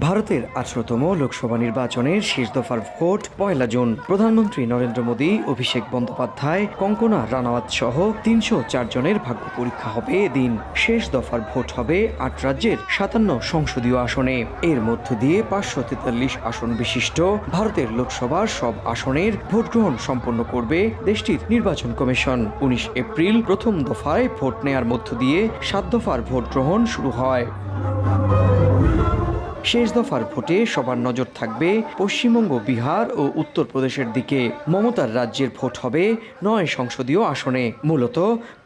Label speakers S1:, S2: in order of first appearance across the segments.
S1: ভারতের 18তম লোকসভা নির্বাচনের শেষ দফার ভোট 1 জুন। প্রধানমন্ত্রী নরেন্দ্র মোদী, অভিষেক বন্দ্যোপাধ্যায়, কঙ্কনা রানাওয়াত সহ 304 জনের ভাগ্য পরীক্ষা হবে এদিন। শেষ দফার ভোট হবে 8 রাজ্যের 57 সংসদীয় আসনে। এর মধ্য দিয়ে 543 আসন বিশিষ্ট ভারতের লোকসভার সব আসনের ভোট গ্রহণ সম্পন্ন করবে দেশটির নির্বাচন কমিশন। 19 এপ্রিল প্রথম দফায় ভোট নেয়ার মধ্য দিয়ে 7 দফার ভোট গ্রহণ শুরু হয়। শেষ দফার ভোটে সবার নজর থাকবে পশ্চিমবঙ্গ, বিহার ও উত্তরপ্রদেশের দিকে। মমতার রাজ্যের ভোট হবে 9 সংসদীয় আসনে। মূলত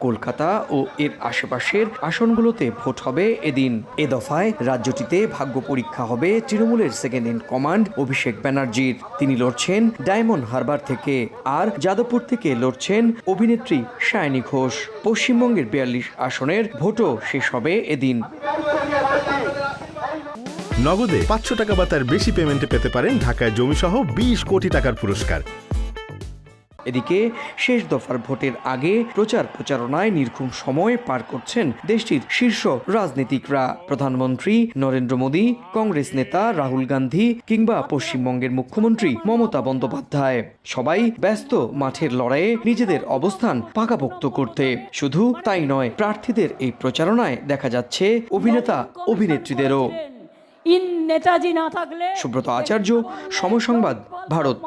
S1: কলকাতা ও এর আশেপাশের আসনগুলোতে ভোট হবে এদিন। এ দফায় রাজ্যটিতে ভাগ্য পরীক্ষা হবে তৃণমূলের সেকেন্ড ইন কমান্ড অভিষেক ব্যানার্জির। তিনি লড়ছেন ডায়মন্ড হারবার থেকে, আর যাদবপুর থেকে লড়ছেন অভিনেত্রী সায়নী ঘোষ। পশ্চিমবঙ্গের 42 আসনের ভোটও শেষ হবে এদিন।
S2: নগদে 500 টাকা বা তার বেশি পেমেন্টে পেতে পারেন ঢাকায় জমিসহ 20 কোটি টাকার পুরস্কার।
S1: এদিকে শেষ দফার ভোটের আগে প্রচারণায় নির্ঘুম সময় পার করছেন দেশটির শীর্ষ রাজনীতিকরা। প্রধানমন্ত্রী নরেন্দ্র মোদী, কংগ্রেস নেতা রাহুল গান্ধী কিংবা পশ্চিমবঙ্গের মুখ্যমন্ত্রী মমতা বন্দ্যোপাধ্যায় সবাই ব্যস্ত মাঠের লড়াইয়ে নিজেদের অবস্থান পাকাপোক্ত করতে। শুধু তাই নয়, প্রার্থীদের এই প্রচারণায় দেখা যাচ্ছে অভিনেতা অভিনেত্রীদেরও।
S3: নেতাজি না থাকলে।
S1: সুব্রত আচার্য, সময় সংবাদ, ভারত।